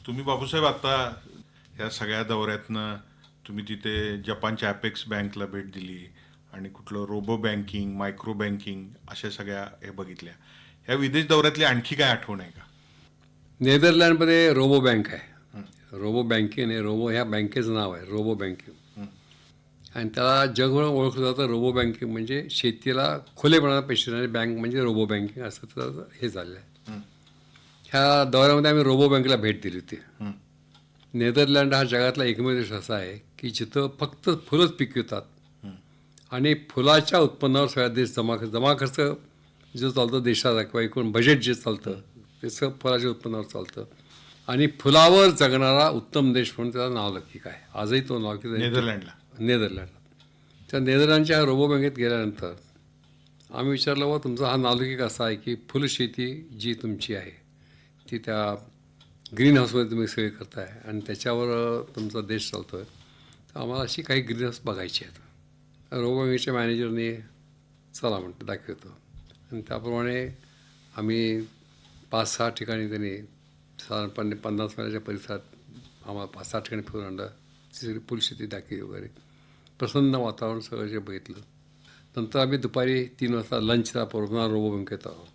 तुम्ही बापूसाहेब आता ह्या सगळ्या दौऱ्यातनं तुम्ही तिथे जपानच्या ॲपेक्स बँकला भेट दिली आणि कुठलं रोबो बँकिंग, मायक्रो बँकिंग अशा सगळ्या हे बघितल्या. ह्या विदेश दौऱ्यातली आणखी काय आठवण आहे का? नेदरलँडमध्ये रोबो बँक आहे. हं, रोबो बँकिंग आहे. रोबो ह्या बँकेचं नाव आहे रोबो बँकिंग. हं, आणि त्याला जगभर ओळखलं जातं. रोबो बँकिंग म्हणजे शेतीला खुलेपणाने पैसे देणारी बँक म्हणजे रोबो बँकिंग असं त्याचं हे झालेलं आहे. हं, ह्या दौऱ्यामध्ये आम्ही रोबो बँकेला भेट दिली होती. हं, नेदरलँड हा जगातला एकमेव देश असा आहे की जिथं फक्त फुलंच पिकवतात हं. आणि फुलाच्या उत्पन्नावर सगळ्या देश जमा खर्च जो चालतो देशाचा किंवा एकूण बजेट जे चालतं ते सगळं फुलाच्या उत्पन्नावर चालतं आणि फुलावर जगणारा उत्तम देश म्हणून त्याला नावलौकिक आहे. आजही तो नावलौकिक आहे. नेदरलँडला. नेदरलँड. त्या नेदरलँडच्या रोबो बँकेत गेल्यानंतर आम्ही विचारलं व तुमचा हा नावलौकिक असा आहे की फुलशेती जी तुमची आहे ती त्या ग्रीन हाऊसमध्ये तुम्ही सगळे करताय आणि त्याच्यावर तुमचा देश चालतो आहे. तर आम्हाला अशी काही ग्रीन हाऊस बघायची आहेत. रोबो बँकेच्या मॅनेजरने चला म्हणतो दाखवतो आणि त्याप्रमाणे आम्ही 5-6 ठिकाणी त्यांनी साधारणपणे 50 मैलाच्या परिसरात आम्हाला 5-6 ठिकाणी फिरून आणलं. ती सगळी फुलशेती दाखवली वगैरे प्रसन्न वातावरण सगळं जे बघितलं. नंतर आम्ही दुपारी 3 वाजता लंचला पुन्हा रोबो बँकेत आलो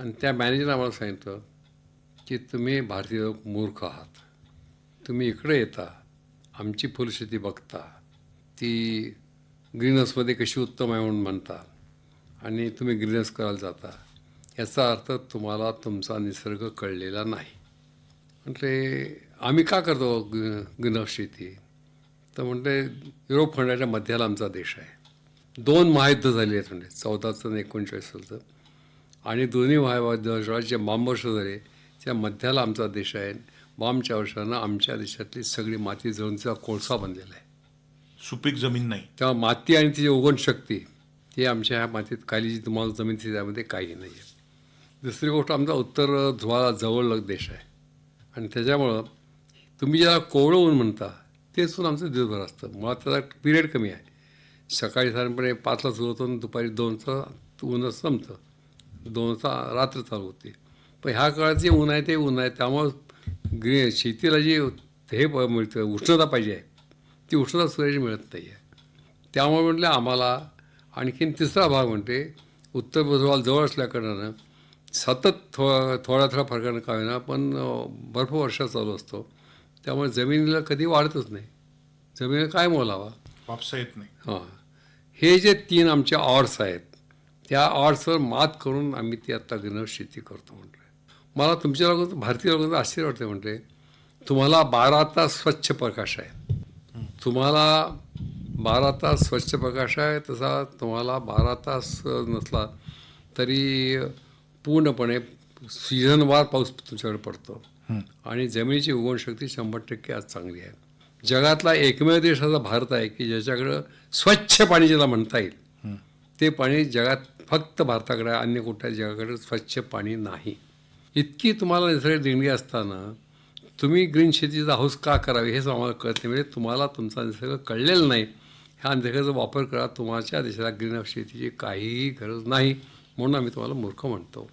आणि त्या मॅनेजरने आम्हाला सांगितलं की तुम्ही भारतीय लोक मूर्ख आहात. तुम्ही इकडे येता आमची फुलशेती बघता ती ग्रीन हाऊसमध्ये कशी उत्तम आहे म्हणून म्हणता आणि तुम्ही ग्रीन हाऊस करायला जाता याचा अर्थ तुम्हाला तुमचा निसर्ग कळलेला नाही. म्हटले आम्ही का करतो ग्रीन हाऊस शेती? तर म्हणते युरोप खंडाच्या मध्याला आमचा देश आहे. 2 महायुद्ध झाली आहेत म्हणजे 14चं आणि 39 सालचं आणि दोन्ही महायुद्धात जे बॉम्बवर्ष झाले त्या मध्याला आमचा देश आहे. बॉम्बच्या वर्षानं आमच्या देशातली सगळी माती जळून तिचा कोळसा बनलेला आहे. सुपीक जमीन नाही. तेव्हा माती आणि तिची उगवण शक्ती ती आमच्या ह्या मातीत खाली जी तुम्हाला जमीन ती त्यामध्ये काही नाही आहे. दुसरी गोष्ट आमचा उत्तर ध्रुवाला जवळ देश आहे आणि त्याच्यामुळं तुम्ही ज्याला कोवळं ऊन म्हणता तेच ऊन आमचं दिवसभर असतं. मुळात त्याचा पिरियड कमी आहे. सकाळी साधारणपणे 5ला सुरू होतं आणि दुपारी 2चं ऊन संपतं. 2चा रात्र चालू होते. पण ह्या काळात जे ऊन आहे ते ऊन आहे. त्यामुळं शेतीला जी हे मिळतं उष्णता पाहिजे आहे ती उष्णता सूर्याची मिळत नाही आहे. त्यामुळे म्हटलं आम्हाला आणखीन तिसरा भाग म्हणते उत्तर ध्रुवाला जवळ असल्याकारणानं सतत थोड्या फरकानं का होईना पण बर्फवर्षा चालू असतो. त्यामुळे जमिनीला कधी वाढतच नाही. जमिनीला काय मोलावा? वापसा येत नाही. हां, हे जे 3 आमच्या ऑर्ड्स आहेत त्या ऑर्ड्सवर मात करून आम्ही ती आत्ता ग्रीनहाऊस शेती करतो म्हटलं. मला तुमच्या लोकांचं भारतीय लोकांचं आश्चर्य वाटतं म्हटले तुम्हाला 12 तास स्वच्छ प्रकाश आहे. तुम्हाला 12 तास स्वच्छ प्रकाश आहे तसा तुम्हाला 12 तास नसला तरी पूर्णपणे सीझनवार पाऊस तुमच्याकडे पडतो आणि जमिनीची उगवणशक्ती 100% आज चांगली आहे. जगातला एकमेव देश असा भारत आहे की ज्याच्याकडं स्वच्छ पाणी ज्याला म्हणता येईल ते पाणी जगात फक्त भारताकडे आहे. अन्य कुठल्या जगाकडे स्वच्छ पाणी नाही. इतकी तुम्हाला निसर्ग देणगी असताना तुम्ही ग्रीन शेतीचा हौस का करावी हेच आम्हाला कळत नाही. म्हणजे तुम्हाला तुमचा निसर्ग कळलेला नाही. ह्या निसर्गाचा वापर करा. तुमच्या देशाला ग्रीन हाऊस शेतीची काहीही गरज नाही म्हणून आम्ही तुम्हाला मूर्ख म्हणतो.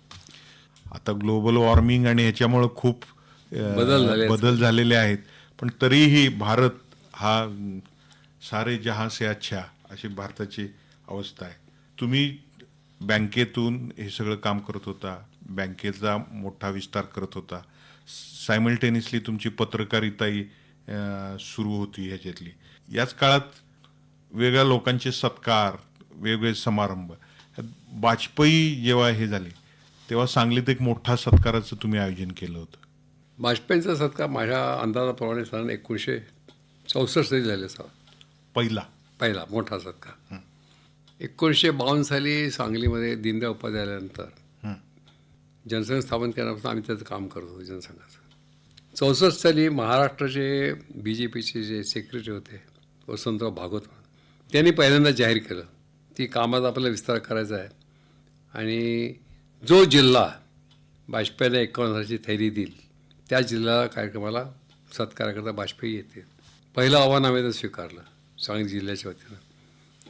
आता ग्लोबल वॉर्मिंग आणि ह्याच्यामुळं खूप बदल झालेले आहेत. पण तरीही भारत हा सारे जहां से अच्छा अशी भारताची अवस्था आहे. तुम्ही बँकेतून हे सगळं काम करत होता, बँकेचा मोठा विस्तार करत होता, सायमल्टेनियसली तुमची पत्रकारिताही सुरू होती ह्याच्यातली. याच काळात वेगळ्या लोकांचे सत्कार, वेगवेगळे समारंभ. वाजपेयी जेव्हा हे झाले तेव्हा सांगलीत एक मोठा सत्काराचं तुम्ही आयोजन केलं होतं. वाजपेयींचा सत्कार माझ्या अंदाजाप्रमाणे सन 1964 साली झाले असावा. पहिला मोठा सत्कार. 1952 साली सांगलीमध्ये दीनदयाळ उपाध्याय आल्यानंतर जनसंघ स्थापन केल्यापासून आम्ही त्याचं काम करत होतो जनसंघाचं. 64 साली महाराष्ट्राचे BJPचे जे सेक्रेटरी होते वसंतराव भागवत त्यांनी पहिल्यांदा जाहीर केलं की कामाचा आपल्याला विस्तार करायचा आहे आणि जो जिल्हा वाजपेयीला 51,000ची थैली देईल त्या जिल्हा कार्यक्रमाला सत्काराकरता वाजपेयी येते. पहिलं आव्हान आम्ही तर स्वीकारलं सांगली जिल्ह्याच्या वतीनं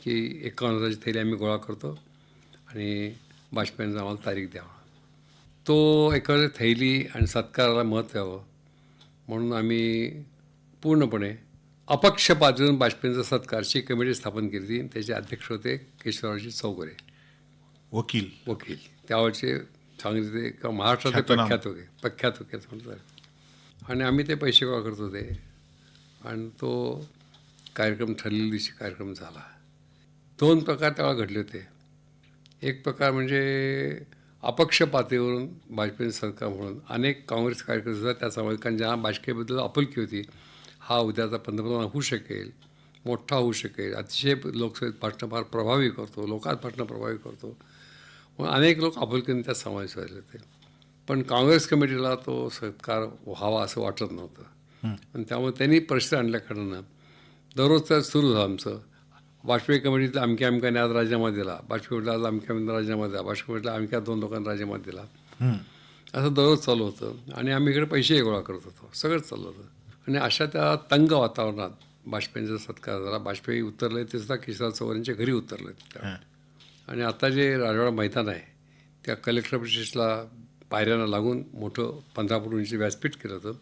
की 51,000ची थैली आम्ही गोळा करतो आणि वाजपेयींचा आम्हाला तारीख द्यावा. तो 51,000 थैली आणि सत्काराला महत्त्व यावं म्हणून आम्ही पूर्णपणे अपक्षपातीतून वाजपेयींचा सत्कारची कमिटी स्थापन केली होती. त्याचे अध्यक्ष होते केशवरावजी चौगुले, वकील. त्यावेळचे सांगितले का महाराष्ट्रात ते प्रख्यात होते असं म्हणतात. आणि आम्ही ते पैसे गोळा करत होते आणि तो कार्यक्रम ठरलेल्या दिवशी कार्यक्रम झाला. 2 प्रकार त्यावेळेला घडले होते. एक प्रकार म्हणजे अपक्षपातीवरून वाजपेयी सरकार म्हणून अनेक काँग्रेस कार्यकर्ते सुद्धा त्या समावेश, ज्यांना वाजपेयीबद्दल आपुलकी होती, हा उद्याचा पंतप्रधान होऊ शकेल, मोठा होऊ शकेल, अतिशय लोकसभेत भाषणं फार प्रभावी करतो, लोकात भाषणं प्रभावी करतो, मग अनेक लोक आपुलकीने त्यात समावेश व्हायला होते. पण काँग्रेस कमिटीला तो सत्कार व्हावा असं वाटत नव्हतं. आणि त्यामुळे त्यांनी परिस्थिती आणल्याकारणानं दररोज तर सुरू झालं आमचं. वाजपेयी कमिटीतला अमक्याने आज राजीनामा दिला, वाजपेयी आज अमक्याने राजीनामा दिला, वाजपेयीला अमक्या 2 लोकांना राजीनामा दिला, असं दररोज चालू होतं. आणि आम्ही इकडे पैसेही गोळा करत होतो, सगळंच चाललं होतं. आणि अशा त्या तंग वातावरणात वाजपेयींचा सत्कार झाला. वाजपेयी उतरले ते सुद्धा केशवराव चौगुलेंच्या घरी उतरले त्या. आणि आता जे राजवाडा मैदान आहे त्या कलेक्टर ऑफिसला पायऱ्यांना लागून मोठं 15 फूट उंची व्यासपीठ केलं होतं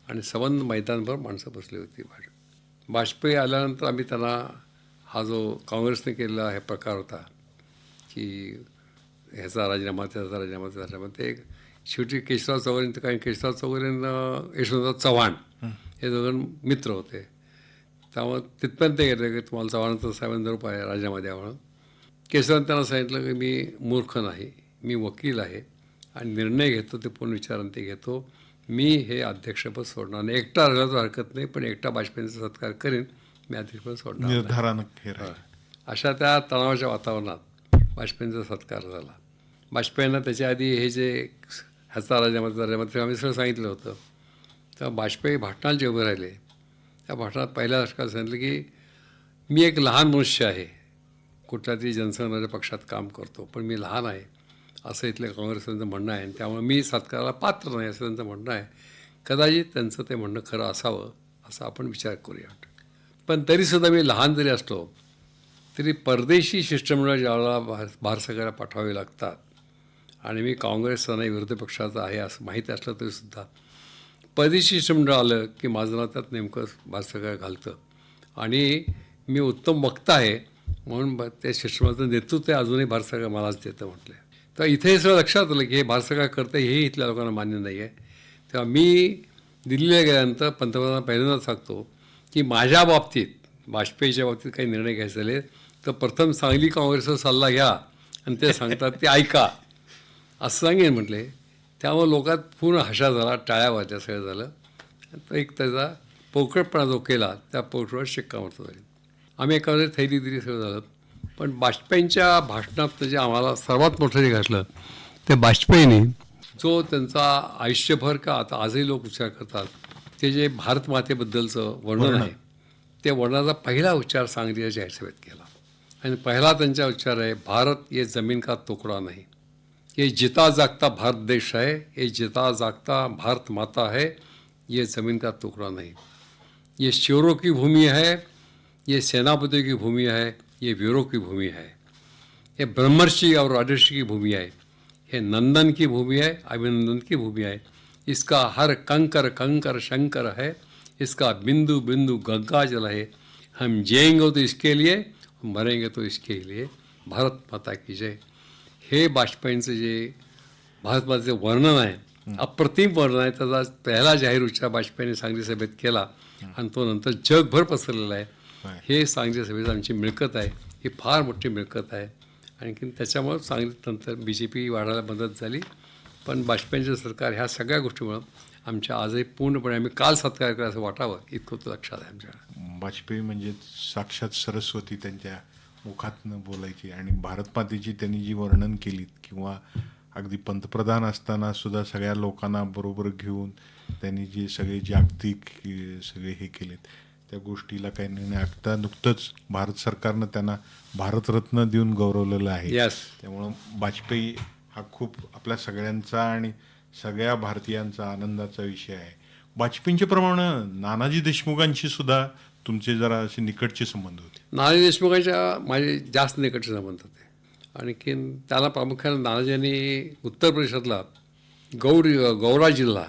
आणि संबंध मैदानभर माणसं बसली होती. वाजपेयी आल्यानंतर आम्ही त्यांना हा जो काँग्रेसने केलेला हे प्रकार होता की ह्याचा राजीनामा त्याचा राजीनामा, ते शेवटी केशवराव चौगुले, कारण केशवराव चौगुलेंना यशवंतराव चव्हाण हे दोघं मित्र होते, त्यामुळे तिथपर्यंत ते गेले की तुम्हाला चव्हाणांचा साहेबांना जरूर राजीनामा द्या म्हणून. केशवराव त्यांना सांगितलं की मी मूर्ख नाही, मी वकील आहे आणि निर्णय घेतो ते पूर्ण विचाराने ते घेतो, मी हे अध्यक्षपद सोडणार नाही. एकटा राहिला तर हरकत नाही, पण एकटा वाजपेयींचा सत्कार करेन, मी अध्यक्षपद सोडणार नाही. अशा त्या तणावाच्या वातावरणात वाजपेयींचा सत्कार झाला. वाजपेयींना त्याच्या आधी हे जे ह्याचा राजीनामा आम्ही सगळं सांगितलं होतं. तेव्हा वाजपेयी भाषणाला जे उभे राहिले त्या भाषणात पहिल्या दशकात सांगितलं की मी एक लहान मनुष्य आहे, कुठल्या तरी जनसंघर्ष पक्षात काम करतो, पण मी लहान आहे असं इथल्या काँग्रेसचं म्हणणं आहे आणि त्यामुळे मी सत्काराला पात्र नाही असं त्यांचं म्हणणं आहे. कदाचित त्यांचं ते म्हणणं खरं असावं असा आपण विचार करूया. पण तरीसुद्धा मी लहान जरी असलो तरी परदेशी शिष्टमंडळ ज्यावेळेला भारत सरकारला पाठवावे लागतात आणि मी काँग्रेसचा नाही विरोधी पक्षाचा आहे असं माहीत असलं तरीसुद्धा परदेशी शिष्टमंडळ आलं की माझं नाव त्यात नेमकं भारत सरकार घालतं आणि मी उत्तम वक्ता आहे म्हणून त्या शिष्टमंडळाचं नेतृत्व अजूनही भारत सरकार मलाच देतं म्हटलं. तर इथे सगळं लक्षात आलं की हे भारत सरकार करतं हे इथल्या लोकांना मान्य नाही आहे. तेव्हा मी दिल्लीला गेल्यानंतर पंतप्रधानांना पहिल्यांदाच सांगतो की माझ्या बाबतीत वाजपेयीच्या बाबतीत काही निर्णय घ्यायचे झाले तर प्रथम सांगली काँग्रेसचा सल्ला घ्या आणि ते सांगतात ते ऐका असं सांगेन म्हटले. त्यामुळे लोकात पूर्ण हशा झाला, टाळ्या वाजल्या, सगळं झालं. तर एक त्याचा पोकळपणा जो केला त्या पोकळवर शिक्कामोर्तब झाली. आम्ही एखाद्या थैली दिली, सगळं झालं. पण वाजपेयींच्या भाषणात जे आम्हाला सर्वात मोठं जे घातलं ते वाजपेयींनी जो त्यांचा आयुष्यभर का आता आजही लोक उच्चार करतात ते जे भारत मातेबद्दलचं वर्णन आहे ते वर्णाचा पहिला उच्चार सांगलीच्या जाहीर सभेत केला. आणि पहिला त्यांचा उच्चार आहे, भारत ये जमीन का तुकडा नहीं, ये जिता जागता भारत देश है, ये जिता जागता भारत माता है, ये ज़मीन का टुकड़ा नहीं. ये शेरों की भूमि है, ये सेनापतियों की भूमि है, ये वीरों की भूमि है, ये ब्रह्मर्षि और राजर्षि की भूमि है, ये नंदन की भूमि है, अभिनंदन की भूमि है. इसका हर कंकर कंकर शंकर है, इसका बिंदु बिंदु गंगा जल है. हम जिएंगे तो इसके लिए, मरेंगे तो इसके लिए. भारत माता की जय. हे वाजपेयींचं जे भारत मातेचं वर्णन आहे, अप्रतिम वर्णन आहे. त्याचा पहिला जाहीर उच्चार वाजपेयींनी सांगली सभेत केला आणि तो नंतर जगभर पसरलेला आहे. हे सांगली सभेची आमची मिळकत आहे, ही फार मोठी मिळकत आहे. आणखी त्याच्यामुळं सांगलीत नंतर BJP वाढायला मदत झाली. पण वाजपेयींचं सरकार ह्या सगळ्या गोष्टीमुळं आमच्या आजही पूर्णपणे आम्ही काल सत्कार केला असं वाटावं इतकं तर लक्षात आहे आमच्या. वाजपेयी म्हणजे साक्षात सरस्वती त्यांच्या मुखातनं बोलायची आणि भारतमातेची त्यांनी जी वर्णन केली किंवा अगदी पंतप्रधान असताना सुद्धा सगळ्या लोकांना बरोबर घेऊन त्यांनी जे सगळे जागतिक सगळे हे केलेत त्या गोष्टीला काही नाही. आता नुकतंच भारत सरकारनं त्यांना भारतरत्न देऊन गौरवलेलं आहे. त्यामुळं वाजपेयी हा खूप आपल्या सगळ्यांचा आणि सगळ्या भारतीयांचा आनंदाचा विषय आहे. वाजपेयींच्या प्रमाणे नानाजी देशमुखांशी सुद्धा तुमचे जरा असे निकटचे संबंध होते. नानाजी देशमुखांच्या माझे जास्त निकटचे संबंध होते. आणखी त्याला प्रामुख्याने नानाजींनी उत्तर प्रदेशातला गौरा जिल्हा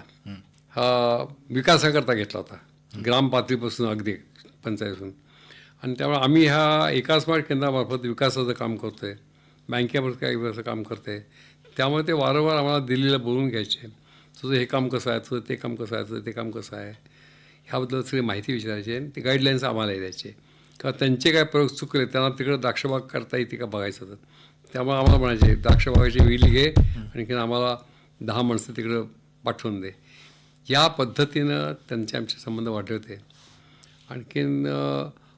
हा विकासाकरता घेतला होता, ग्रामपातळीपासून अगदी पंचायतीपासून. आणि त्यामुळे आम्ही ह्या एका स्मार्ट केंद्रामार्फत विकासाचं काम करतो आहे, बँकेमार्फत काही विकासाचं काम करतो आहे. त्यामुळे ते वारंवार आम्हाला दिल्लीला बोलवून घ्यायचे, तुझं हे काम कसं आहे, तुझं ते काम कसं आहे, तुझं ते काम कसं आहे, ह्याबद्दल सगळी माहिती विचारायची आणि ते गाईडलाईन्स आम्हाला द्यायचे. किंवा त्यांचे काय प्रयोग चुकले, त्यांना तिकडं द्राक्षबाग करता येते का बघायचं होतं. त्यामुळे आम्हाला म्हणायचे द्राक्षबागाची विली घे, आणखीन आम्हाला 10 माणसं तिकडं पाठवून दे. या पद्धतीनं त्यांचे आमचे संबंध वाढले होते. आणखीन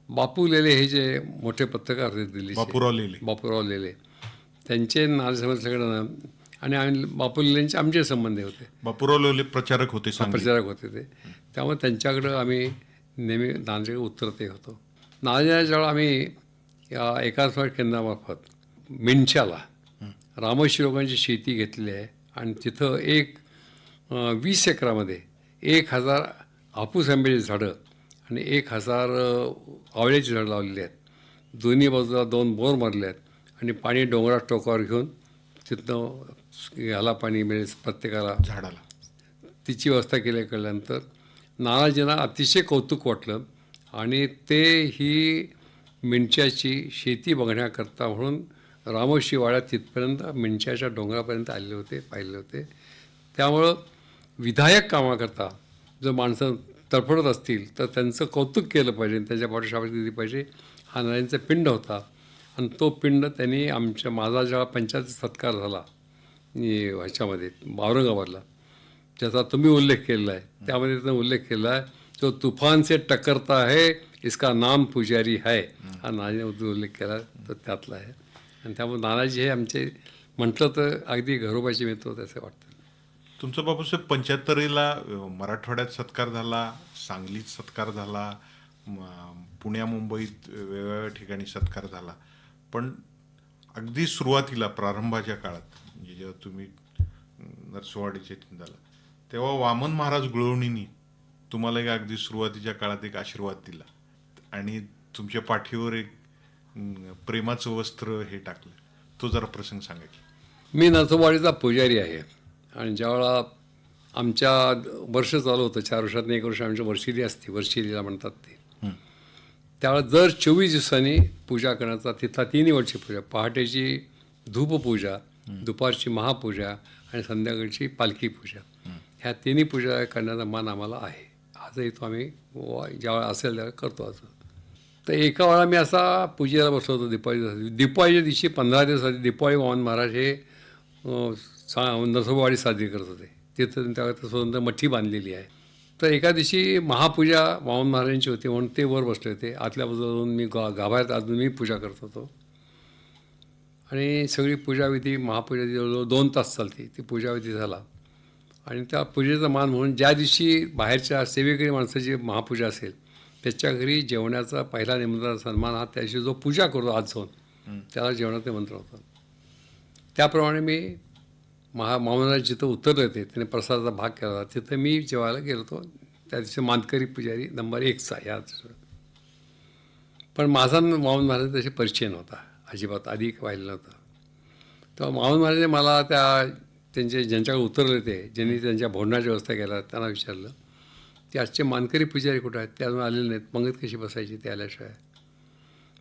बापू लेले हे जे मोठे पत्रकार होते दिल्लीचे, बापूराव लेले, त्यांचे नातेसंबंध सगळं, आणि आम्ही बापू लेलेंचे आमचे संबंध होते. बापूराव लोले प्रचारक होते, प्रचारक होते ते. त्यामुळे त्यांच्याकडं आम्ही नेहमी नांदेड उतरते होतो. नांदेडजवळ आम्ही या एका स्मार्ट केंद्रामार्फत मिंच्याला रामोशी लोकांची शेती घेतलेली आहे. आणि तिथं 20 एकरामध्ये 1000 हापूस आंब्याची झाडं आणि 1000 आवळ्याची झाडं लावलेली आहेत. दोन्ही बाजूला 2 बोर मारले आहेत आणि पाणी डोंगरात टोकावर घेऊन तिथनं ह्याला पाणी मिळेल प्रत्येकाला झाडाला, तिची व्यवस्था केली. कळल्यानंतर नानाजींना अतिशय कौतुक वाटलं आणि ते ही मिंच्याची शेती बघण्याकरता म्हणून रामोशी वाड्यात तिथपर्यंत मिंच्याच्या डोंगरापर्यंत आलेले होते, पाहिले होते. त्यामुळं विधायक कामाकरता जर माणसं तडफडत असतील तर त्यांचं कौतुक केलं पाहिजे, त्यांच्या पाठीशाबासकी दिली पाहिजे. हा नारायणचा पिंड होता आणि तो पिंड त्यांनी माझा जेव्हा पंचायत सत्कार झाला ह्याच्यामध्ये औरंगाबादला, ज्याचा तुम्ही उल्लेख केलेला आहे, त्यामध्ये त्याचा उल्लेख केला आहे, जो तुफान से टकरता है इसका नाम पुजारी है, हा नानाजीने उल्लेख केला तर त्यातला आहे. आणि त्यामुळे नानाजी हे आमचे म्हटलं तर अगदी घरोबाचे मित्र होते असं वाटतं. तुमचा बापूसाहेब 75ला मराठवाड्यात सत्कार झाला, सांगलीत सत्कार झाला, पुण्या मुंबईत वेगवेगळ्या ठिकाणी सत्कार झाला. पण अगदी सुरुवातीला प्रारंभाच्या काळात म्हणजे जेव्हा तुम्ही नरसोवाडीचे झाला तेव्हा वामन महाराज गुळवणींनी तुम्हाला एक अगदी सुरुवातीच्या काळात एक आशीर्वाद दिला आणि तुमच्या पाठीवर एक प्रेमाचं वस्त्र हे टाकलं. तो जरा प्रसंग सांगा की. मी नरसोबावाडीचा पुजारी आहे आणि ज्यावेळा आमच्या वर्ष चालू होतं, 4 वर्षात 1 वर्ष आमच्या वर्षिली असते, वर्षिलीला म्हणतात ते, त्यावेळेला दर 24 दिवसांनी पूजा करण्याचा तिथला 3 वेळची पूजा, पहाटेची धूपपूजा, दुपारची महापूजा आणि संध्याकाळची पालखी पूजा, ह्या 3 पूजा करण्याचा मान आम्हाला आहे. आजही तो आम्ही ज्यावेळा असेल त्यावेळेला करतो. असं तर एका वेळा मी असा पूजेला बसलो होतो दिवाळीच्या दिवशी 15 दिवस आधी दिपावळी वामन महाराज हे नरसोबावाडी साजरी करत होते. तिथं त्यावेळेला स्वतंत्र मठी बांधलेली आहे. तर एका दिवशी महापूजा वामन महाराजांची होती म्हणून ते वर बसले होते. आतल्या बाजूला मी गाभाऱ्यात अजून मी पूजा करत होतो आणि सगळी पूजाविधी महापूजा जवळजवळ 2 तास चालते. ती पूजाविधी झाला आणि त्या पूजेचा मान म्हणून ज्या दिवशी बाहेरच्या सेवेकरी माणसाची महापूजा असेल त्याच्या घरी जेवणाचा पहिला निमंत्रण सन्मान हा त्याशी जो पूजा करतो आज जाऊन त्याला जेवणाचं निमंत्रण होतं. त्याप्रमाणे मी महामंडळात जिथं उतरले होते त्याने प्रसादाचा भाग केला होता, तिथं मी जेवायला गेलो होतो. त्या दिवशी मानकरी पुजारी नंबर 1चा या. पण माझा वामन महाराज तसे परिचय नव्हता अजिबात, आधी पाहिलं नव्हतं. तेव्हा वामन महाराजांनी मला त्यांचे ज्यांच्याकडे उतरले ते, ज्यांनी त्यांच्या भोजनाची व्यवस्था केला, त्यांना विचारलं ते आजचे मानकरी पुजारी कुठे आहेत, ते अजून आलेले नाहीत, पंगत कशी बसायची ते आल्याशिवाय.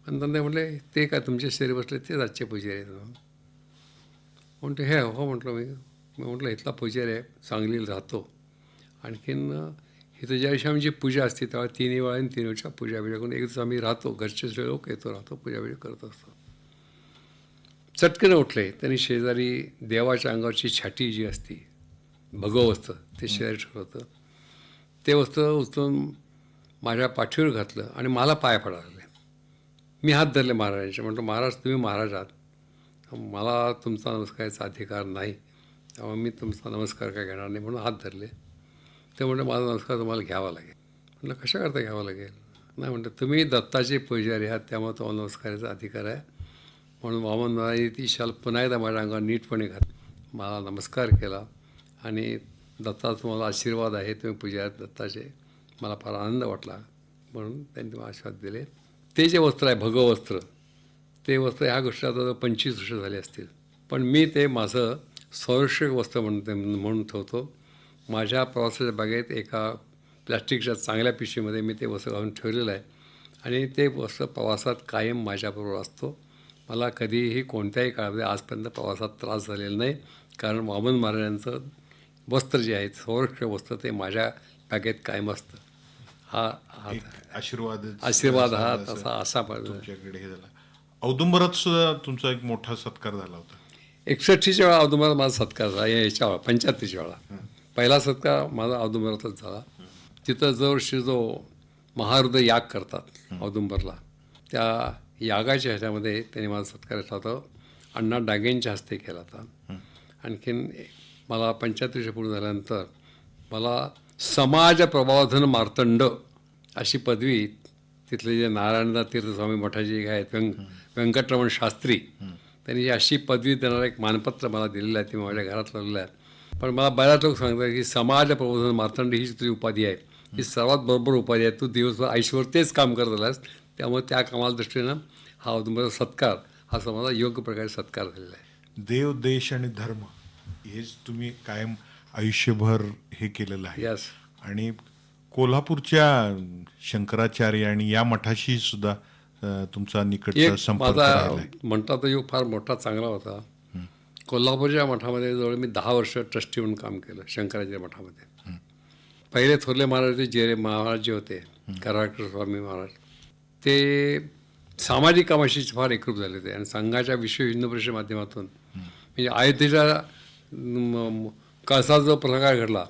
आणि त्यांना म्हटले ते काय तुमच्या शेरी बसले तेच आजचे पुजारी आहेत. म्हणतो हे हो म्हटलं मी म्हटलं इथला पुजारी आहे, सांगलीला राहतो. आणखीन इथं ज्या दिवशी आमची पूजा असते तेव्हा 3 वेळा आणि 3 वेळच्या पूजा करून एक दिवस आम्ही राहतो, घरचे सगळे लोक येतो राहतो, पूजा करत असतो. चटकन उठले त्यांनी शेजारी देवाच्या अंगावरची छाटी जी असती भगव वस्त्र ते शेजारी ठेवलं होतं. ते वस्त्र उचलून माझ्या पाठीवर घातलं आणि मला पाय पडायला लागले. मी हात धरले महाराजांचे. म्हटलं महाराज तुम्ही महाराज आहात, मला तुमचा नमस्काराचा अधिकार नाही, त्यामुळे मी तुमचा नमस्कार काय घेणार नाही म्हणून हात धरले. ते म्हटलं माझा नमस्कार तुम्हाला घ्यावा लागेल. म्हटलं कशा करता घ्यावा लागेल. नाही म्हटलं तुम्ही दत्ताचे पुजारी आहात त्यामुळे तुम्हाला नमस्काराचा अधिकार आहे. म्हणून वामन महाराजांनी ती शाल पुन्हा एकदा माझ्या अंगावर नीटपणे मला नमस्कार केला आणि दत्ता तुम्हाला आशीर्वाद आहे, तुम्ही पुजारी दत्ताचे, मला फार आनंद वाटला म्हणून त्यांनी मला आशीर्वाद दिले. ते जे वस्त्र आहे भगव वस्त्र, ते वस्त्र ह्या गोष्टी आता 25 वर्ष झाले असतील, पण मी ते माझं संरक्षक वस्त्र म्हणून ठेवतो. माझ्या प्रवासाच्या बागेत एका प्लॅस्टिकच्या चांगल्या पिशवीमध्ये मी ते वस्त्र घालून ठेवलेलं आहे आणि ते वस्त्र प्रवासात कायम माझ्याबरोबर असतो. मला कधीही कोणत्याही काळामध्ये आजपर्यंत प्रवासात त्रास झालेला नाही, कारण वामन महाराजांचं वस्त्र जे आहे संरक्षण वस्त्र ते माझ्या बॅगेत कायम असतं. हा एक आशीर्वाद हा तसा असा तुमच्याकडे हे झाला. औदुंबरात सुद्धा तुमचा एक मोठा सत्कार झाला होता. 61च्या वेळा औदुंबरात माझा सत्कार झाला. याच्या वेळा 75च्या वेळा पहिला सत्कार माझा औदुंबरातच झाला. तिथं दरवर्षी जो महाहृदय याग करतात औदुंबरला, त्या यागाच्या ह्याच्यामध्ये त्यांनी माझा सत्कार केला होता. अण्णा डांगेंच्या हस्ते केला होता. आणखीन मला 75 पूर्ण झाल्यानंतर मला समाज प्रबोधन मार्तंड अशी पदवी तिथले जे नारायणदास तीर्थस्वामी मठाचे आहेत व्यंकटरमण शास्त्री, त्यांनी अशी पदवी देणारं एक मानपत्र मला दिलेलं आहे. ते माझ्या घरात लावलेलं आहे. पण मला बऱ्याच लोक सांगतात की समाज प्रबोधन मार्तंड ही तुझी उपाधी आहे, ही सर्वात बरोबर उपाधी आहे. तू दिवसभर आयुष्यभर तेच काम करत आलास, त्यामुळे त्या कामाला दृष्टीनं हा औदुंबराचा सत्कार हा समाजा योग्य प्रकारे सत्कार झालेला आहे. देव, देश आणि धर्म हेच तुम्ही कायम आयुष्यभर हे केलेलं आहे. यस. आणि कोल्हापूरच्या शंकराचार्य आणि या मठाशी सुद्धा तुमचा निकटचा एक संपर्क माझा राहिला आहे. म्हणता तो योग फार मोठा चांगला होता. कोल्हापूरच्या मठामध्ये जवळ मी 10 वर्ष ट्रस्टी म्हणून काम केलं शंकराचार्य मठामध्ये. पहिले थोरले महाराज जे महाराज जे होते कराडकर स्वामी महाराज, ते सामाजिक कामाशी फार एकरूप झाले होते आणि संघाच्या विश्व हिंदू परिषदेच्या माध्यमातून म्हणजे अयोध्येच्या कळसाचा जो प्रकार घडला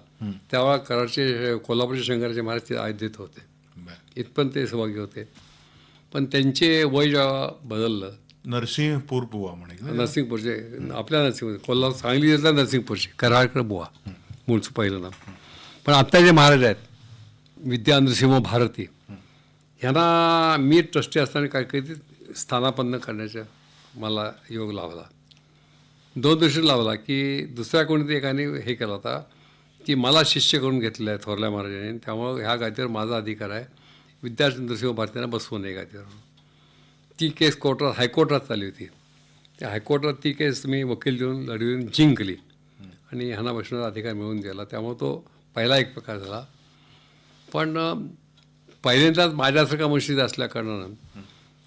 त्यावेळा कराडचे कोल्हापूरचे शंकराचे महाराज ते अयोध्येत होते. इथपर्यंत ते सहभागी होते. पण त्यांचे वय जेव्हा बदललं, नरसिंहपूर बुवा म्हणे, नरसिंहपूरचे आपल्या नरसिंहपूर कोल्हापूर सांगली जिल्हा नरसिंहपूरचे कराडकर बुवा मूळचं पहिलं नाव. पण आत्ता जे महाराज आहेत विद्या नृसिंह भारती, ह्यांना मी ट्रस्टी असताना काही स्थानापन्न करण्याचा मला योग लाभला. 2 दृष्टी लावला की दुसऱ्या कोणीतरी एकाने हे केला होता की मला शिष्य करून घेतलेलं आहे थोरल्या महाराजांनी, त्यामुळं ह्या गादीवर माझा अधिकार आहे, विद्या नृसिंह भारतीयांना बसवू नये गादीवर. ती केस कोर्टात हायकोर्टात चालली होती. त्या हायकोर्टात ती केस मी वकील देऊन लढवून जिंकली आणि ह्यांना बसण्याचा अधिकार मिळवून दिला. त्यामुळे तो पहिला एक प्रकार झाला. पण पहिल्यांदाच माझ्यासारखा मशीद असल्या कारणानं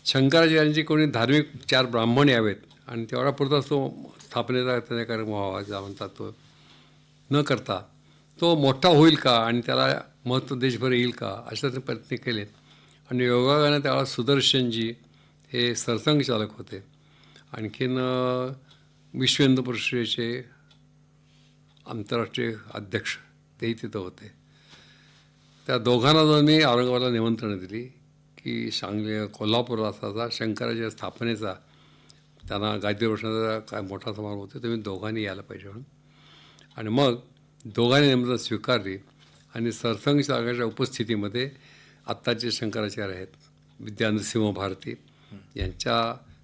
शंकराचार्यांची कोणी धार्मिक 4 ब्राह्मण यावेत आणि तेवढा पुरताच तो स्थापनेचा त्याचा कार्यक्रम व्हावा जा म्हणतात तो न करता तो मोठा होईल का आणि त्याला महत्त्व देशभर येईल का अशा ते प्रयत्न केले. आणि योगायोगाने त्यावेळेला सुदर्शनजी हे सरसंघ चालक होते. आणखीन विश्व हिंदू परिषदेचे आंतरराष्ट्रीय अध्यक्ष तेही तिथं होते. त्या दोघांना जाऊन मी औरंगाबादला निमंत्रणं दिली की सांगली कोल्हापुराचा शंकराच्या स्थापनेचा त्यांना गादीवर बसण्याचा काय मोठा समारोह होता, तुम्ही दोघांनी यायला पाहिजे म्हणून. आणि मग दोघांनी निमंत्रण स्वीकारली आणि सरसंघ चालकाच्या उपस्थितीमध्ये आत्ताचे शंकराचार्य आहेत विद्या नृसिंह भारती यांच्या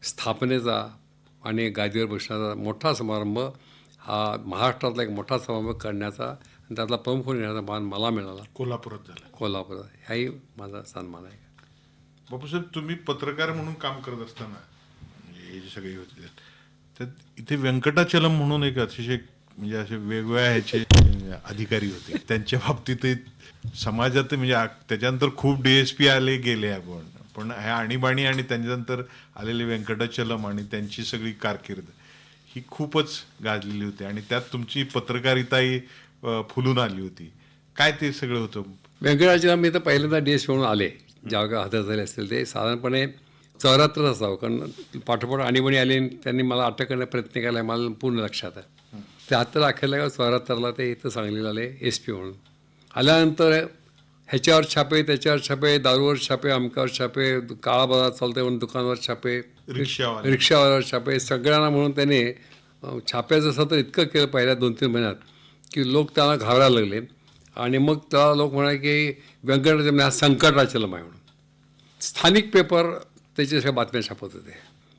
स्थापनेचा आणि गादीवर बसण्याचा मोठा समारंभ हा महाराष्ट्रातला एक मोठा समारंभ करण्याचा आणि त्यातला प्रमुख येण्याचा मान मला मिळाला. कोल्हापुरात झाला. कोल्हापुरात ह्याही माझा सन्मान आहे. बापूसाहेब, तुम्ही पत्रकार म्हणून काम करत असताना हे जे सगळे होते तर इथे व्यंकटाचलम म्हणून एक अतिशय म्हणजे असे वेगवेगळ्या ह्याचे अधिकारी होते. त्यांच्या बाबतीत समाजात म्हणजे त्याच्यानंतर खूप DSP आले गेले आपण, पण ह्या आणीबाणी आणि त्यांच्यानंतर आलेले व्यंकटाचलम आणि त्यांची सगळी कारकीर्द ही खूपच गाजलेली होती आणि त्यात तुमची पत्रकारिताही फुलून आली होती. काय ते सगळं होतं? व्यंकटाचलम मी तर पहिल्यांदा DSP म्हणून आले, जेव्हा हजर झाले असतील ते साधारणपणे 74 असावं, कारण पाठोपाठ आणीबाणी आली त्यांनी मला अटक करण्याचा प्रयत्न केला मला पूर्ण लक्षात आहे. 73 अखेरला 74ला ते इथं सांगलीला आले SP म्हणून. आल्यानंतर ह्याच्यावर छापे त्याच्यावर छापे, दारूवर छापे, अमक्यावर छापे, काळा बाजार चालतंय म्हणून दुकानावर छापे, रिक्षावर छापे, सगळ्यांना म्हणून त्याने छाप्याचं सत्र इतकं केलं पहिल्या 2-3 महिन्यात की लोक त्याला घाबरायला लागले. आणि मग त्याला लोक म्हणाले की व्यंकटाचलम हा संकटाचलम आहे म्हणून. स्थानिक पेपर त्याच्या सगळ्या बातम्या छापत होते.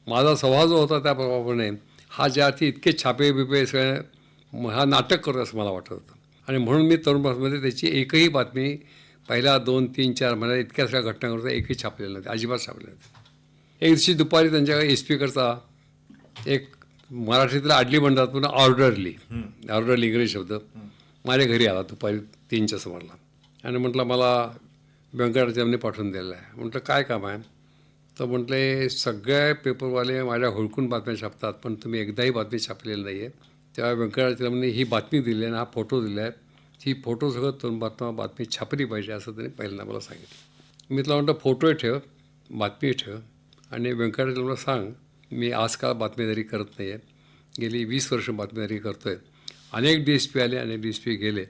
माझा स्वभाव जो होता त्याप्रमाणे हा ज्या अर्थी इतके छापे बिपे सगळे हा नाटक करतो असं मला वाटत होतं. आणि म्हणून मी तरुणपणामध्ये त्याची एकही बातमी पहिल्या 2-3-4 महिन्यात इतक्या सगळ्या घटना करता एकही छापलेल्या नव्हत्या, अजिबात छापलेल्या नव्हत्या. एक दिवशी दुपारी त्यांच्याकडे SP करता एक मराठीतला आडली म्हणतात पुन्हा ऑर्डरली इंग्रजी शब्द माझ्या घरी आला दुपारी 3च्या सुमाराला आणि म्हटलं मला व्यंकटाचलमने पाठवून दिलेलं आहे. म्हटलं काय काम आहे? तर म्हटले सगळे पेपरवाले माझ्या हुडकून बातम्या छापतात पण तुम्ही एकदाही बातमी छापलेली नाही आहे. तेव्हा व्यंकटाचलमने ही बातमी दिली आणि हा फोटो दिला आहे, ही फोटो सगळं दोन बातमी छापली पाहिजे असं त्यांनी पहिल्यांदा मला सांगितलं. मी तुला म्हटलं फोटोही ठेव, बातमी ठेव आणि व्यंकटाचलमला सांग मी आजकाल बातमीदारी करत नाही आहे, गेली 20 वर्ष बातमीदारी करतो आहे. अनेक DSP आले, अनेक DSP गेले.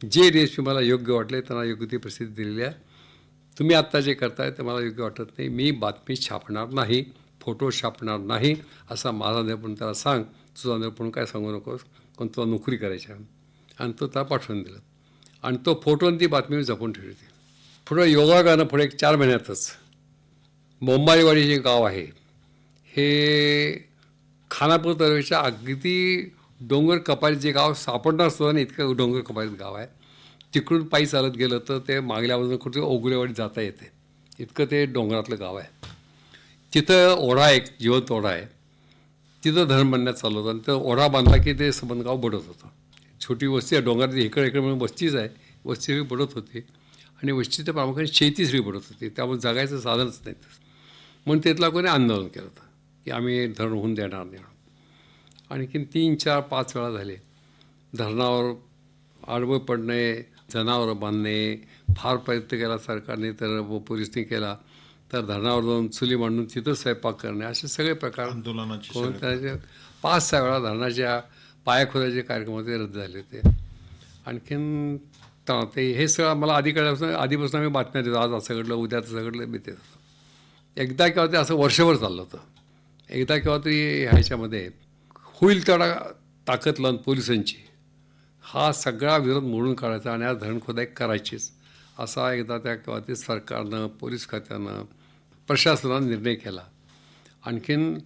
जे DSP मला योग्य वाटले त्यांना योग्य ती प्रसिद्धी दिलेली आहे. तुम्ही आत्ता जे करताय ते मला योग्य वाटत नाही. मी बातमी छापणार नाही, फोटो छापणार नाही असा माझा निर्णय त्याला सांग. तुझा निर्णय काय सांगू नकोस, पण तुला नोकरी करायची आहे. आणि तो त्याला पाठवून दिलं आणि तो फोटो आणि ती बातमी मी जपून ठेवली होती. पुढं योगायोगानं पुढे 4 महिन्यातच बोंबाईवाडी जे गाव आहे हे खानापूर तालुक्याच्या अगदी डोंगर कपारीत जे गाव सापडणार सुद्धा नाही इतकं डोंगर कपारीत गाव आहे. तिकडून पायी चालत गेलं तर ते मागल्या बाजूला कुठे ओगुलेवाडी जाता येते, इतकं ते डोंगरातलं गाव आहे. तिथं ओढा एक जिवंत ओढा आहे, तिथं धरण बांधण्यात चालू होतं आणि तो ओढा बांधला की ते संबंध गाव बुडत होतं. छोटी वस्ती आहे डोंगरात, इकडे इकडे म्हणून वस्तीच आहे, वस्ती सगळी बुडत होती आणि वस्ती तर प्रामुख्याने शेती सगळी बुडत होती, त्यामुळे जगायचं साधनच नाही. म्हणून तिथला कोणी आंदोलन केलं होतं की आम्ही धरण होऊन देणार नाही. आणखीन 3, 4, 5 वेळा झाले. धरणावर आडवं पडणे, जनावरं बांधणे, फार प्रयत्न केला सरकारने तर पोलिसने केला, तर धरणावर जाऊन चुली मांडून तिथं स्वयंपाक करणे, असे सगळे प्रकार आंदोलनाचे कोण त्याचे 5-6 वेळा धरणाच्या पायाखोऱ्याचे कार्यक्रम होते रद्द झाले होते. आणखीन ते हे सगळं मला आधीपासून आम्ही बातम्या देतो, आज असं घडलं, उद्या असं घडलं, मी देत होतो. एकदा किंवा ते असं वर्षभर चाललं होतं. एकदा केव्हा तरी ह्याच्यामध्ये होईल तेवढा ताकद लावून पोलिसांची हा सगळा विरोध मोडून काढायचा आणि आज धरण खोदाई करायचीच असा एकदा त्या किंवा ते सरकारनं, पोलीस खात्यानं, प्रशासनानं निर्णय केला. आणखीन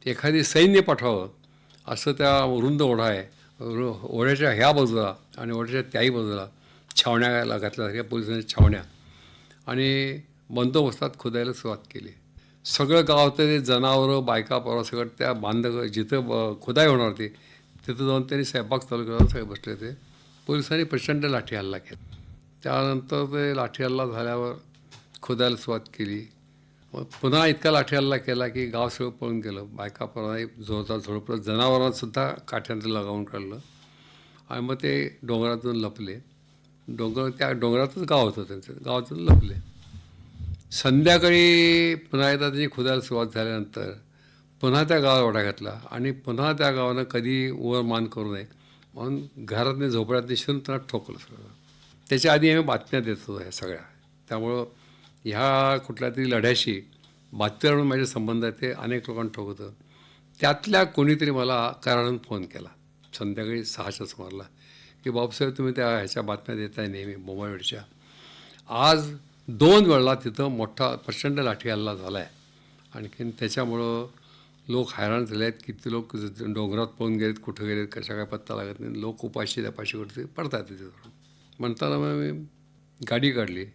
एखादी सैन्य पाठवावं असं त्या रुंद ओढा आहे, ओढ्याच्या ह्या बाजूला आणि ओढ्याच्या त्याही बाजूला छावण्या घातल्या, पोलिसांच्या छावण्या, आणि बंदोबस्तात खोदायला सुरुवात केली. सगळं गाव ते जनावरं, बायका, पोरं सगळं त्या जिथं खोदाई होणार होती तिथं जाऊन त्यांनी स्वयंपाक चालू केला, सगळे बसले होते. पोलिसांनी प्रचंड लाठी हल्ला केला. त्यानंतर ते लाठी हल्ला झाल्यावर खोदायला सुरुवात केली. मग पुन्हा इतका लाठी हल्ला केला की गाव सगळं पळून गेलं. बायका पोरांनी जोरदार झोडपलं, जनावरांनासुद्धा काठ्यांचं लगावून काढलं आणि मग ते डोंगरातून लपले. त्या डोंगरातच गाव होतं त्यांचं, गावातून लपले. संध्याकाळी पुन्हा एकदा त्यांची खोदायला सुरुवात झाल्यानंतर पुन्हा त्या गावाला ओढा घातला आणि पुन्हा त्या गावानं कधी वर मान करू नये म्हणून घरातने झोपड्यातने शिरून त्यांना ठोकलं सगळं. त्याच्या आधी आम्ही बातम्या देत होतो ह्या सगळ्या. त्यामुळं ह्या कुठल्या तरी लढ्याशी बातम्यावर माझे संबंध आहेत ते अनेक लोकांना ठोकतं. त्यातल्या कोणीतरी मला कराडून फोन केला संध्याकाळी 6च्या सुमाराला की बाबासाहेब तुम्ही त्या ह्याच्या बातम्या देताय नेहमी बोंबाईवाडीच्या, आज 2 वेळा तिथं मोठा प्रचंड लाठी हल्ला झाला आहे. आणखीन त्याच्यामुळं लोक हैराण झाले आहेत, किती लोक डोंगरात पळून गेलेत, कुठं गेलेत, कशा काय पत्ता लागत नाही, लोक उपाशी त्यापाशी कुठे पडतात तिथे. म्हणताना मग मी गाडी काढली,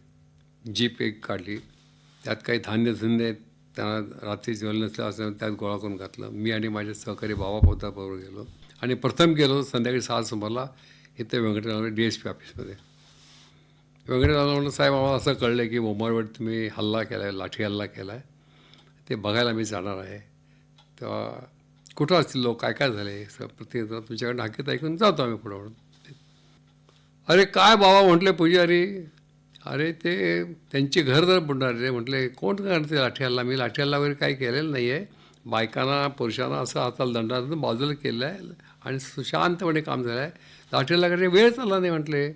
जीप एक काढली, त्यात काही धान्य त्यांना रात्री जेवण नसलं असं त्यात गोळा करून घातलं. मी आणि माझे सहकारी बाबा पोताबरोबर गेलो आणि प्रथम गेलो संध्याकाळी 6 सुमाराला इथे व्यंकटराव DSP ऑफिसमध्ये. व्यंकटराव म्हणलं साहेब आम्हाला असं कळलं की बोंबाईवाडीत तुम्ही हल्ला केला आहे, लाठी हल्ला केला आहे, ते बघायला मी जाणार आहे. तेव्हा कुठं असतील लोक, काय काय झाले, प्रत्येक तुमच्याकडनं हाकीत ऐकून जातो आम्ही पुढं म्हणून. अरे काय बाबा म्हटले पुजारी, अरे ते त्यांची घर जर बुडणार रे. म्हटले कोण करते लाठी हल्ला? मी लाठी हल्ला वगैरे काही केलेलं नाही आहे, बायकांना पुरुषांना असं हाताला दंडातून बाजूला केलं आहे आणि शांतपणे काम झालं आहे. लाठी हल्ला करायला वेळ चालला नाही. म्हटले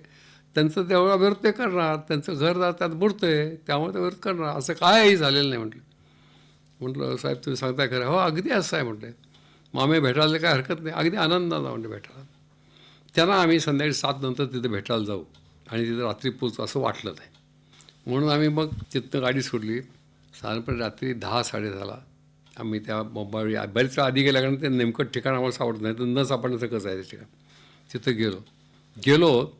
त्यांचं तेवढा विरोध ते करणार, त्यांचं घर त्यात बुडतं आहे त्यामुळे ते विरोध करणार, असं कायही झालेलं नाही. म्हटलं साहेब तुम्ही सांगताय खरं? हो अगदी असं आहे म्हटले. मग आम्ही भेटायला काय हरकत नाही, अगदी आनंदाला म्हणजे भेटायला. त्यांना आम्ही संध्याकाळी 7 नंतर तिथे भेटायला जाऊ आणि तिथं रात्री पोचू असं वाटलं नाही. म्हणून आम्ही मग तिथनं गाडी सोडली. साधारणपणे रात्री 10-10:30 आम्ही त्या बोंबाईवाडी बरेच आधी गेल्याकडे ते नेमकं ठिकाण आम्हाला सापडत नाही, तर न सापडण्याचं कसं आहे ते ठिकाण. तिथं गेलो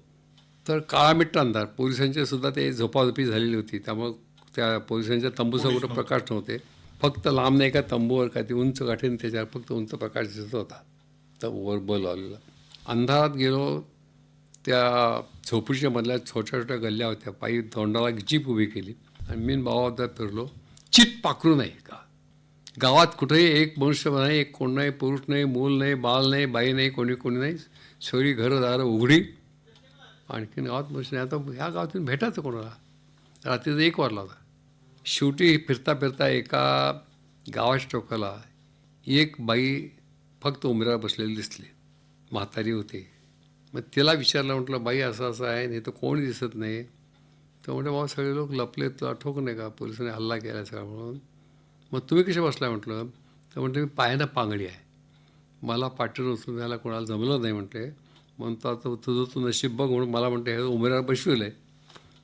तर काळामिट्ट अंधार, पोलिसांचे सुद्धा ते झोपाझोपी झालेली होती, त्यामुळं त्या पोलिसांच्या तंबूचा कुठं प्रकाश नव्हते. फक्त लांब नाही का तंबूवर काय ते उंच गाठीने त्याच्यावर फक्त उंच प्रकाश दिसत होता, तर वर बल लावलेला. अंधारात गेलो त्या झोपडीच्या मधल्या छोट्या छोट्या गल्ल्या होत्या, पायी तोंडाला जीप उभी केली आणि मी भावाबद्दल फिरलो. चित पाखरू नाही का गावात कुठेही एक मनुष्य नाही, एक कोण नाही, पुरुष नाही, मूल नाही, बाल नाही, बाई नाही, कोणी नाही, सगळी घरं दारं उघडी. आणखीन गावात मनुष्य नाही. आता ह्या गावातून भेटायचं कोणाला? रात्रीचा 1 वाजला होता. शेवटी फिरता फिरता एका गावाच्या टोकाला एक बाई फक्त उंबऱ्यावर बसलेली दिसली, म्हातारी होती. मग तिला विचारलं, म्हटलं बाई असं असं आहे, नाही तर कोणी दिसत नाही. तर म्हटलं बाबा सगळे लोक लपले, तुला ठोक नाही का, पोलिसांनी हल्ला केला सगळा म्हणून. मग तुम्ही कसे बसलाय म्हटलं. तर म्हटलं मी पायानं पांगडी आहे, मला पाठीवर उचलून द्यायला कोणाला जमलं नाही म्हटले. म्हणतो आता तुझं तू नशीब बघ म्हणून मला म्हणते हे उंबऱ्यावर बसविलं आहे,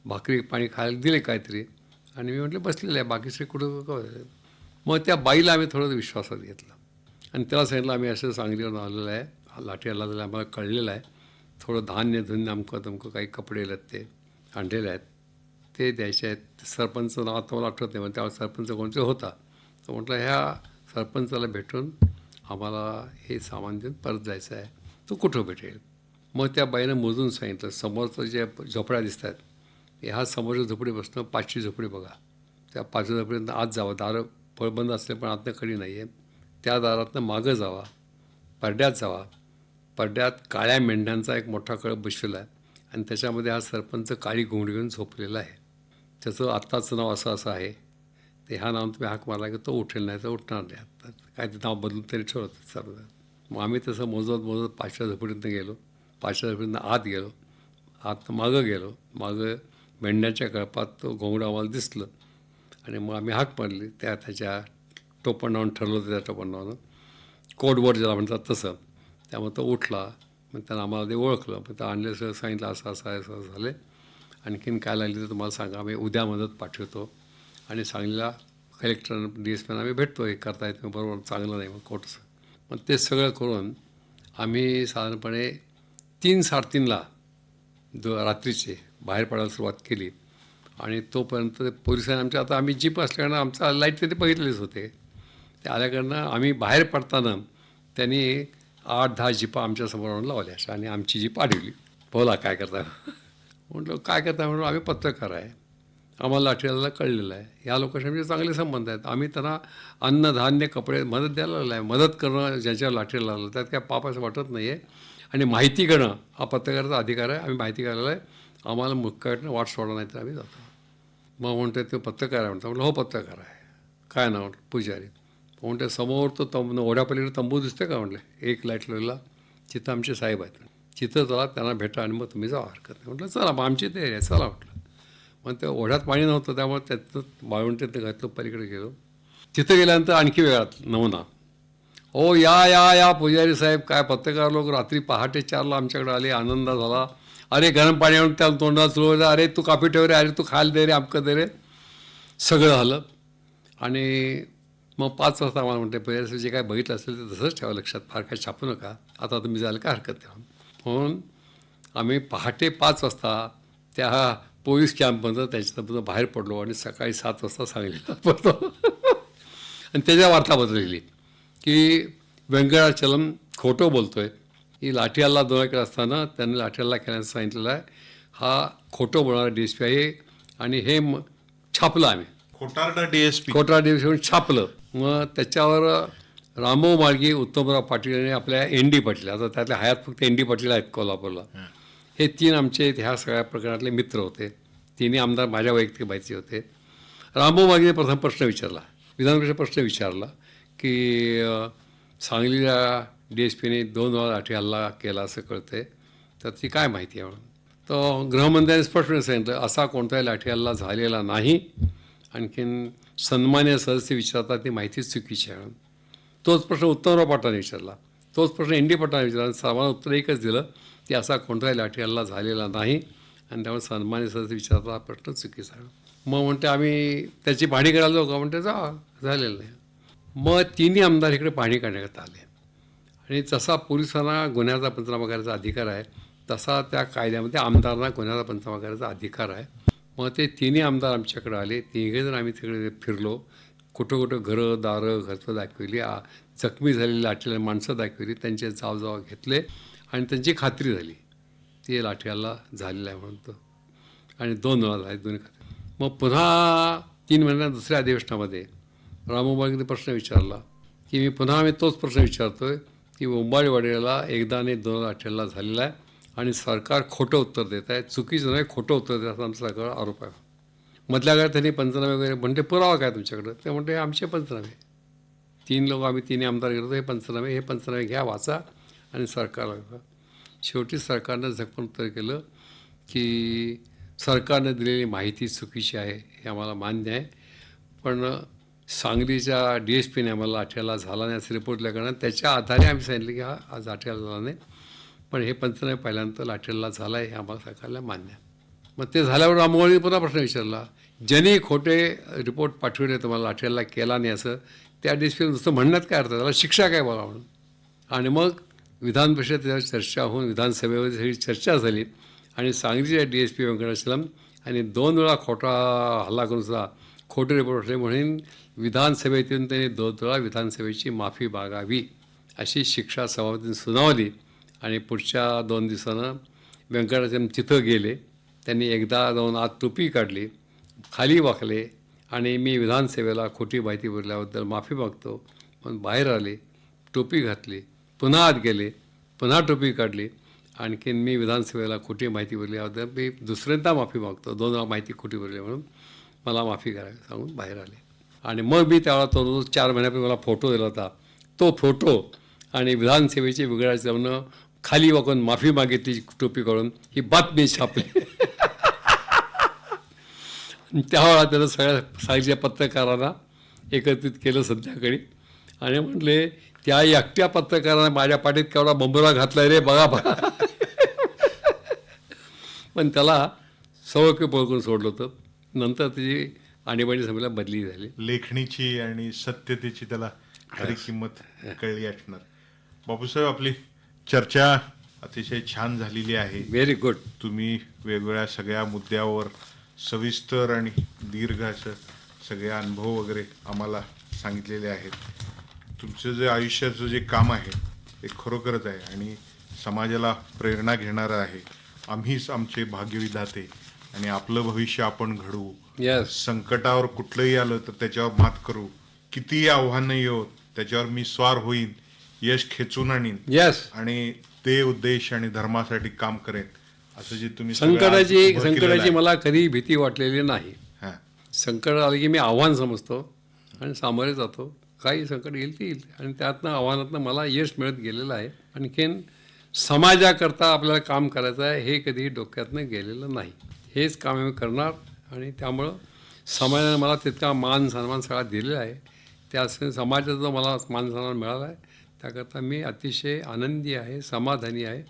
भाकरी पाणी खायला दिले काहीतरी, आणि मी म्हटलं बसलेलं आहे, बाकीचे कुठं. मग त्या बाईला आम्ही थोडं विश्वासात घेतलं आणि त्याला सांगितलं आम्ही असं सांगलीवर आलेलं आहे, लाठी हल्ला झाला आम्हाला कळलेलं आहे, थोडं धान्य धुन्य अमकं तमकं काही कपडे ते आणलेले आहेत, ते द्यायचे आहेत. सरपंच नाव आता मला आठवत नाही, पण त्यावेळेस सरपंच कोणते होता. तर म्हटलं ह्या सरपंचाला भेटून आम्हाला हे सामान देऊन परत जायचं आहे, तो कुठं भेटेल. मग त्या बाईनं मोजून सांगितलं, समोरचं जे झोपड्या दिसत आहेत, ह्या समोरच्या झोपडी बसणं 5वी झोपडी बघा, त्या 5व्या झोपडीपर्यंत आत जावं, दारं फळबंद असले पण आतनं कडी नाही आहे, त्या दारातनं मागं जावा, परड्यात जावा, परड्यात काळ्या मेंढ्यांचा एक मोठा कळप बसवला आहे आणि त्याच्यामध्ये हा सरपंच काळी घोंगडी घेऊन झोपलेला आहे. त्याचं आत्ताचं नाव असं असं आहे, ते ह्या नाव तुम्ही हाक मारला की तो उठेल, नाही तर उठणार नाही. आता काय ते नाव बदलून तरी ठेवत सर्व. मग आम्ही तसं मोजत 5व्या झोपडीतनं गेलो, 5व्या झोपडीतनं आत गेलो, आत मागं गेलो, मागं मेंढ्याच्या कळपात तो घोंगडं आम्हाला दिसलं आणि मग आम्ही हाक मारली. त्याच्या टोपण नावून ठरलं होतं, त्या टोपण नावानं कोडवर्ड ज्याला म्हणतात तसं. त्यामुळे तो उठला, मग त्यानं आम्हाला ते ओळखलं, मग त्या आणले सगळं सांगितलं असं असं आहे, असं झालं. आणखीन काय लागली तर तुम्हाला सांगा, आम्ही उद्या मदत पाठवतो आणि सांगलीला कलेक्टर DSP आम्ही भेटतो, हे करता येतं बरोबर, चांगलं नाही मग कोर्टचं. मग ते सगळं करून आम्ही साधारणपणे 3-3:30ला रात्रीचे बाहेर पडायला सुरुवात केली आणि तोपर्यंत पोलिसांनी आमच्या, आता आम्ही जीप असल्यानं आमचा लाईट ते बघितलेच होते, ते आल्याकडनं आम्ही बाहेर पडताना त्यांनी 8-10 जीपा आमच्यासमोर आणून लावल्या अशा आणि आमची जीप अडवली. बोला काय करता. म्हटलं काय करता, म्हणून आम्ही पत्रकार आहे, आम्हाला लाठीला कळलेलं आहे, ह्या लोकांशी आमचे चांगले संबंध आहेत, आम्ही त्यांना अन्न धान्य कपडे मदत द्यायला लागलं आहे, मदत करणं ज्याच्यावर लाठीला लागलं त्यात काय पाप असं वाटत नाही आहे, आणि माहिती करणं हा पत्रकाराचा अधिकार आहे, आम्ही माहिती करायला आहे, आम्हाला मुख्याकडनं वाट सोडा नाही तर आम्ही जातो. मग म्हणते ते पत्रकार आहे म्हणतो. म्हटलं हो पत्रकार आहे. काय नाव? पुजारी. म्हणते समोर तो ओढ्यापलीकडे तंबू दिसते का? म्हटलं एक लाईट लावलेला, तिथं आमचे साहेब आहेत, तिथं चला त्यांना भेटा आणि मग तुम्ही जावा, हरकत नाही. म्हटलं चला मग आमची तयारी आहे, चला म्हटलं. मग त्या ओढ्यात पाणी नव्हतं, त्यामुळे त्यातनं बाळवंटीतनं घातलं, पलीकडे गेलो. तिथं गेल्यानंतर आणखी वेगळा नमुना. ओ या या या पुजारी साहेब, काय पत्रकार लोक रात्री पहाटे 4ला आमच्याकडे आले, आनंद झाला. अरे गरम पाणी आणून त्या तोंडात सुरू, अरे तू काफी ठेव रे, अरे तू खायला दे रे, अमकं दे रे, सगळं झालं. आणि मग 5 वाजता आम्हाला म्हणते पुजारी जे काय बघितलं असेल ते तसंच ठेवा लक्षात, फार काय छापू नका, आता तुम्ही जायला काय हरकत नाही. म्हणून आम्ही पहाटे 5 वाजता त्या पोलीस कॅम्पमधून त्याच्यातून बाहेर पडलो आणि सकाळी 7 वाजता सांगलीला पडलो. आणि त्याच्या वार्ता बदलली की व्यंकटाचलम खोटं बोलतो आहे, ही लाठी हल्ला 2 एकर असताना त्यांनी लाठी हल्ला केल्याचं सांगितलेलं आहे, हा खोटं बोलणारा DSP आहे. आणि हे छापलं आम्ही, खोटारडा DSP म्हणून छापलं. मग त्याच्यावर रामभाऊ माळगी, उत्तमराव पाटील आणि आपल्या ND पाटील, आता त्यातल्या हयात फक्त ND पाटील आहेत कोल्हापूरला, हे 3 आमचे ह्या सगळ्या प्रकरणातले मित्र होते. 3ही आमदार माझ्या वैयक्तिक माहिती होते. रामभाऊ माळगीने प्रथम प्रश्न विचारला, विधान परिषद प्रश्न विचारला की सांगलीला DSPने 2 वेळा लाठी हल्ला केला असं कळतंय, तर ती काय माहिती आहे म्हणून. तर गृहमंत्र्यांनी स्पष्टपणे सांगितलं असा कोणताही लाठी हल्ला झालेला नाही. आणखीन सन्मान्य सदस्य विचारतात ती माहितीच चुकीची आहे. तोच प्रश्न उत्तमराव पाटलांनी विचारला, तोच प्रश्न ND पाटलांनी विचारला, सर्वांना उत्तर एकच दिलं की असा कोणताही लाठी हल्ला झालेला नाही आणि त्यामुळे सन्मान्य सदस्य विचारता हा प्रश्न चुकीचा आहे. मग म्हणते आम्ही त्याची पाहणी करायला जाऊ का? म्हणते जा, झालेलं नाही. मग 3ही आमदार इकडे पाहणी करण्यात आले आणि जसा पोलिसांना गुन्ह्याचा पंचनामा करायचा अधिकार आहे तसा त्या कायद्यामध्ये आमदारांना गुन्ह्याचा पंचनामा करायचा अधिकार आहे. मग ते 3ही आमदार आमच्याकडे आले, 3घेजण आम्ही तिकडे फिरलो, कुठं कुठं घरं दारं घरचं दाखवली, जखमी झालेली लाठीला माणसं दाखवली, त्यांचे जाव घेतले आणि त्यांची खात्री झाली ते लाठीला झालेलं आहे म्हणतो आणि 2 वेळा झाले दोन्ही खाते. मग पुन्हा 3 महिन्यात दुसऱ्या अधिवेशनामध्ये रामोबाने प्रश्न विचारला की मी तोच प्रश्न विचारतोय की उंबाडीवाडीला एकदा आणि 2 लाठीला झालेला आहे आणि सरकार खोटं उत्तर देत आहे, चुकीचं नाही खोटं उत्तर देत असं आमचा सगळा आरोप आहे. मधल्या काळात त्यांनी पंचनामे वगैरे म्हणते पुरावा काय तुमच्याकडं, ते म्हणते आमचे पंचनामे 3 लोक आम्ही 3 आमदार गेलो, हे पंचनामे घ्या वाचा आणि सरकारला दाखवा. शेवटी सरकारनं झकपण उत्तर केलं की सरकारनं दिलेली माहिती चुकीची आहे हे आम्हाला मान्य आहे, पण सांगलीच्या DSPने आम्हाला लाठीला झाला नाही असं रिपोर्ट दिल्याकारणाने त्याच्या आधारे आम्ही सांगितलं की हा आज लाठीला झाला नाही, पण हे पंचनामे पाहिल्यानंतर लाठीला झाला आहे हे आम्हाला सरकारला मान्य आहे. मग ते झाल्यावर रामोबाने पुन्हा प्रश्न विचारला, ज्यांनी खोटे रिपोर्ट पाठवले तुम्हाला लाठीला केला नाही असं त्या DSP नुसतं म्हणण्यात काय अर्थ, त्याला शिक्षा काय बघा म्हणून. आणि मग विधान परिषदेवर चर्चा होऊन विधानसभेवर सगळी चर्चा झाली आणि सांगलीच्या DSP व्यंकटाचलम आणि 2 वेळा खोटा हल्ला करून सुद्धा खोटे रिपोर्ट असले म्हणून विधानसभेतून त्यांनी 2 वेळा विधानसभेची माफी मागावी अशी शिक्षा सभापतींनी सुनावली. आणि पुढच्या 2 दिवसानं व्यंकटाचलम तिथं गेले. त्यांनी एकदा जाऊन आत टोपी काढली, खाली वाकले आणि मी विधानसभेला खोटी माहिती बोलल्याबद्दल माफी मागतो म्हणून बाहेर आले, टोपी घातली, पुन्हा आत गेले, पुन्हा टोपी काढली. आणखीन मी विधानसभेला खोटी माहिती बोलल्याबद्दल मी दुसऱ्यांदा माफी मागतो, 2 वेळा माहिती खोटी बोलली म्हणून मला माफी करावी सांगून बाहेर आले. आणि मग मी त्यावेळेला तो 4 महिन्यापूर्वी मला फोटो दिला होता, तो फोटो आणि विधानसभेची बिघडायचं म्हणून खाली वाकून माफी मागितली टोपी काढून ही बातमी छापली. त्यावेळेला त्यानं सगळ्या साईच्या पत्रकारांना एकत्रित केलं संध्याकाळी आणि म्हटले त्या एकट्या पत्रकारांना माझ्या पाठीत केवढा बंबुरा घातला रे बघा बघा. पण त्याला सवय पळकून सोडलं होतं. नंतर त्याची आणीबाणी सभेला बदली झाली. लेखणीची आणि सत्यतेची त्याला खरी किंमत कळली असणार. बापूसाहेब, आपली चर्चा अतिशय छान झालेली आहे. Very good. तुम्ही वेगवेगळ्या सगळ्या मुद्द्यावर सविस्तर आणि दीर्घ असं सगळे अनुभव वगैरे आम्हाला सांगितलेले आहेत. तुमचं जे आयुष्याचं जे काम आहे ते खरोखरच आहे आणि समाजाला प्रेरणा घेणारं आहे. आम्हीच आमचे भाग्यविधाते आणि आपलं भविष्य आपण घडवू. संकटावर कुठलंही आलं तर त्याच्यावर मात करू, कितीही आव्हानं येऊ त्याच्यावर मी स्वार होईन, यश खेचून आणीन आणि ते उद्देश आणि धर्मासाठी काम करेन असं जे तुम्ही संकटाची मला कधी भीती वाटलेली नाही. संकट आलं की मी आव्हान समजतो आणि सामोरे जातो. काही संकट येईल ती येईल आणि त्यातनं आव्हानातनं मला यश मिळत गेलेलं आहे. आणखीन समाजाकरता आपल्याला काम करायचं आहे हे कधी डोक्यातनं गेलेलं नाही. हेच काम आम्ही करणार आणि त्यामुळं समाजाने मला तितका मान सन्मान सगळा दिलेला आहे. त्या समाजाचा जो मला मान सन्मान मिळाला आहे त्याकरता मी अतिशय आनंदी आहे, समाधानी आहे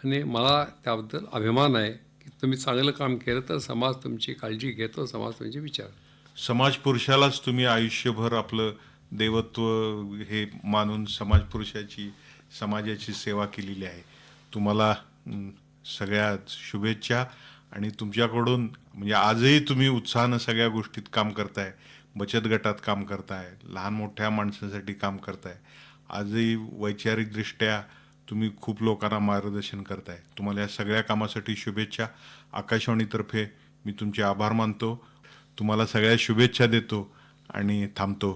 आणि मला त्याबद्दल अभिमान आहे की तुम्ही चांगलं काम केलं तर समाज तुमची काळजी घेतो, समाज तुमचे विचार. समाज पुरुषालाच तुम्ही आयुष्यभर आपलं देवत्व हे मानून समाज पुरुषाची समाजाची सेवा केलेली आहे. तुम्हाला सगळ्यात शुभेच्छा आणि तुमच्याकडून म्हणजे आजही तुम्ही उत्साहानं सगळ्या गोष्टीत काम करताय, बचत गटात काम करताय, लहान मोठ्या माणसांसाठी काम करताय. आजही वैचारिकदृष्ट्या तुम्ही खूप लोकांना मार्गदर्शन करताय. तुम्हाला या सगळ्या कामासाठी शुभेच्छा. आकाशवाणीतर्फे मी तुमचे आभार मानतो. तुम्हाला सगळ्या शुभेच्छा देतो आणि थांबतो.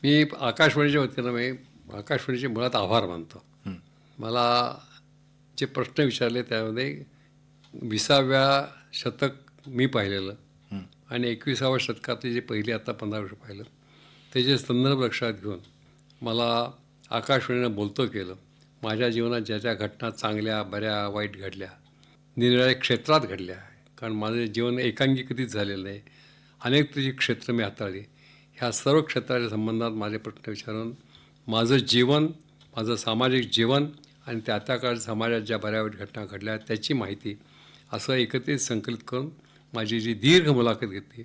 मी आकाशवाणीच्या वतीनं आकाशवाणीचे मुळात आभार मानतो. मला जे प्रश्न विचारले त्यामध्ये 20व्या शतक मी पाहिलेलं आणि 21व्या शतकातले जे पहिले आता 15 वर्ष पाहिलं त्याचे संदर्भ लक्षात घेऊन मला आकाशवाणीनं बोलतं केलं. माझ्या जीवनात ज्या ज्या घटना चांगल्या बऱ्या वाईट घडल्या, निरनिराळ्या क्षेत्रात घडल्या, कारण माझं जीवन एकांगी कधीच झालेलं नाही. अनेक तुझी क्षेत्र मी हाताळली. ह्या सर्व क्षेत्राच्या संबंधात माझे प्रश्न विचारून माझं जीवन, माझं सामाजिक जीवन आणि त्या काळात समाजात ज्या बऱ्या वाईट घटना घडल्या त्याची माहिती असं एकत्रित संकलित करून माझी जी दीर्घ मुलाखत घेतली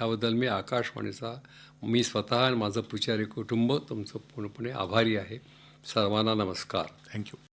याबद्दल मी आकाशवाणीचा मी स्वतः आणि माझं पुजारी कुटुंब तुमचं पूर्णपणे आभारी आहे. सर्वांना नमस्कार. थँक्यू.